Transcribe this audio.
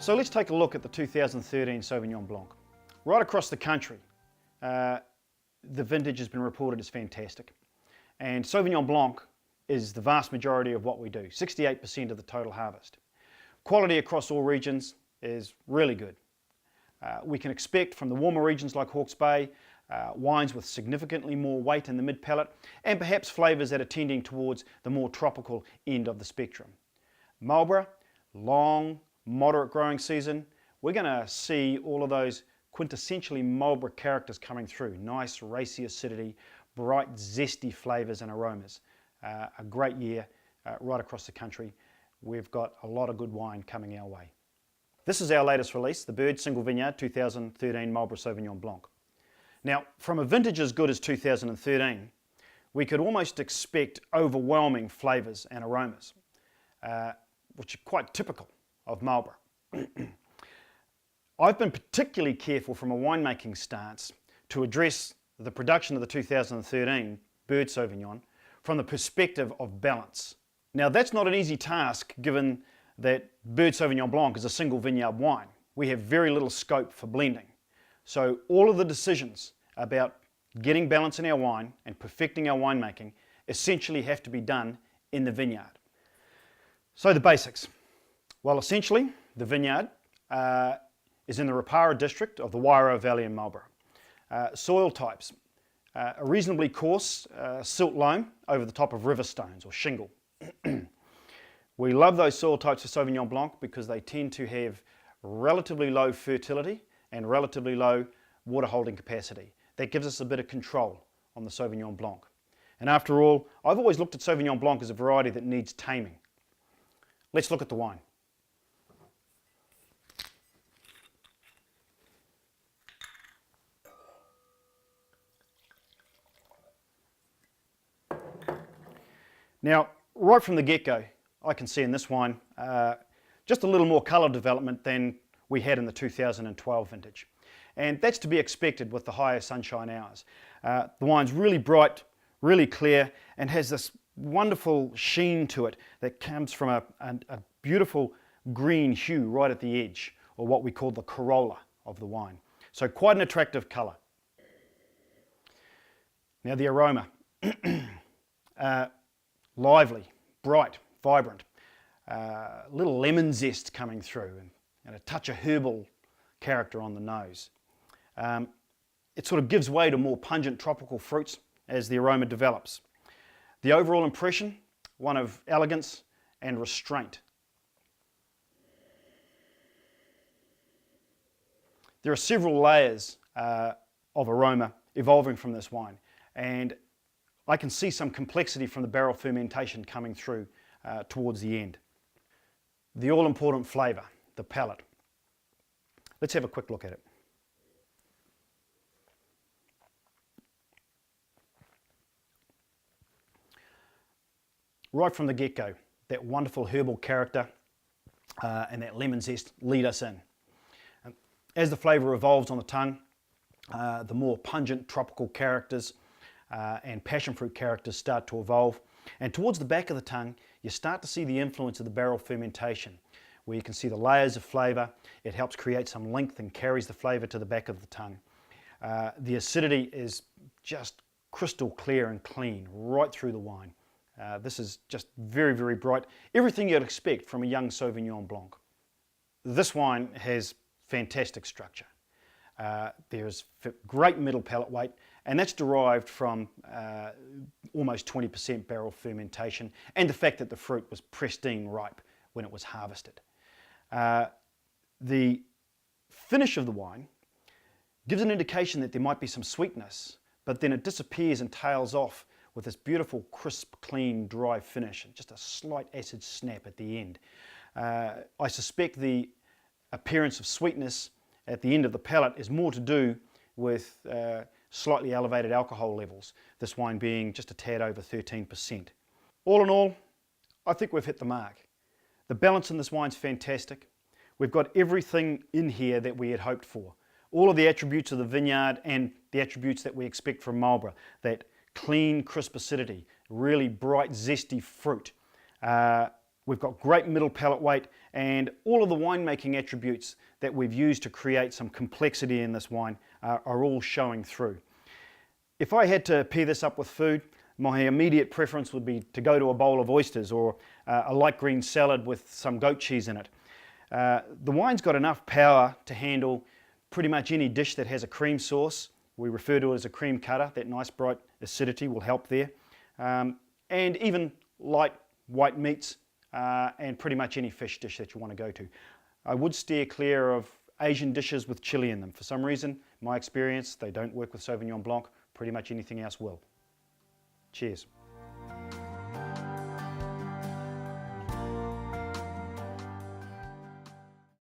So let's take a look at the 2013 Sauvignon Blanc. Right across the country, the vintage has been reported as fantastic. And Sauvignon Blanc is the vast majority of what we do, 68% of the total harvest. Quality across all regions is really good. We can expect from the warmer regions like Hawke's Bay, wines with significantly more weight in the mid-palate, and perhaps flavours that are tending towards the more tropical end of the spectrum. Marlborough, long, moderate growing season, we're going to see all of those quintessentially Marlborough characters coming through. Nice, racy acidity, bright, zesty flavours and aromas. A great year right across the country. We've got a lot of good wine coming our way. This is our latest release, the Bird Single Vineyard 2013 Marlborough Sauvignon Blanc. Now, from a vintage as good as 2013, we could almost expect overwhelming flavours and aromas, which are quite typical of Marlborough. I've been particularly careful from a winemaking stance to address the production of the 2013 Bird Sauvignon from the perspective of balance. Now, that's not an easy task given that Bird Sauvignon Blanc is a single vineyard wine. We have very little scope for blending. So all of the decisions about getting balance in our wine and perfecting our winemaking essentially have to be done in the vineyard. So the basics. Well, essentially, the vineyard is in the Rapara district of the Wairau Valley in Marlborough. Soil types, a reasonably coarse silt loam over the top of river stones or shingle. We love those soil types for Sauvignon Blanc because they tend to have relatively low fertility and relatively low water holding capacity. That gives us a bit of control on the Sauvignon Blanc. And after all, I've always looked at Sauvignon Blanc as a variety that needs taming. Let's look at the wine. Now, right from the get-go, I can see in this wine just a little more colour development than we had in the 2012 vintage. And that's to be expected with the higher sunshine hours. The wine's really bright, really clear, and has this wonderful sheen to it that comes from a beautiful green hue right at the edge, or what we call the corolla of the wine. So quite an attractive colour. Now the aroma. Lively, bright, vibrant, little lemon zest coming through and a touch of herbal character on the nose. It sort of gives way to more pungent tropical fruits as the aroma develops. The overall impression, one of elegance and restraint. There are several layers of aroma evolving from this wine, and I can see some complexity from the barrel fermentation coming through towards the end. The all-important flavour, the palate. Let's have a quick look at it. Right from the get-go, that wonderful herbal character and that lemon zest lead us in. As the flavour evolves on the tongue, the more pungent tropical characters and passion fruit characters start to evolve, and towards the back of the tongue you start to see the influence of the barrel fermentation, where you can see the layers of flavour. It helps create some length and carries the flavour to the back of the tongue. The acidity is just crystal clear and clean right through the wine. This is just very, very bright, everything you'd expect from a young Sauvignon Blanc. This wine has fantastic structure. There's great middle palate weight, and that's derived from almost 20% barrel fermentation and the fact that the fruit was pristine ripe when it was harvested. The finish of the wine gives an indication that there might be some sweetness, but then it disappears and tails off with this beautiful, crisp, clean, dry finish and just a slight acid snap at the end. I suspect the appearance of sweetness at the end of the palate is more to do with slightly elevated alcohol levels, this wine being just a tad over 13%. All in all, I think we've hit the mark. The balance in this wine's fantastic. We've got everything in here that we had hoped for. All of the attributes of the vineyard and the attributes that we expect from Marlborough. That clean, crisp acidity, really bright, zesty fruit, We've got great middle palate weight, and all of the winemaking attributes that we've used to create some complexity in this wine are all showing through. If I had to pair this up with food, my immediate preference would be to go to a bowl of oysters or a light green salad with some goat cheese in it. The wine's got enough power to handle pretty much any dish that has a cream sauce. We refer to it as a cream cutter. That nice bright acidity will help there. And even light white meats and pretty much any fish dish that you want to go to. I would steer clear of Asian dishes with chili in them. For some reason, my experience, they don't work with Sauvignon Blanc. Pretty much anything else will. Cheers.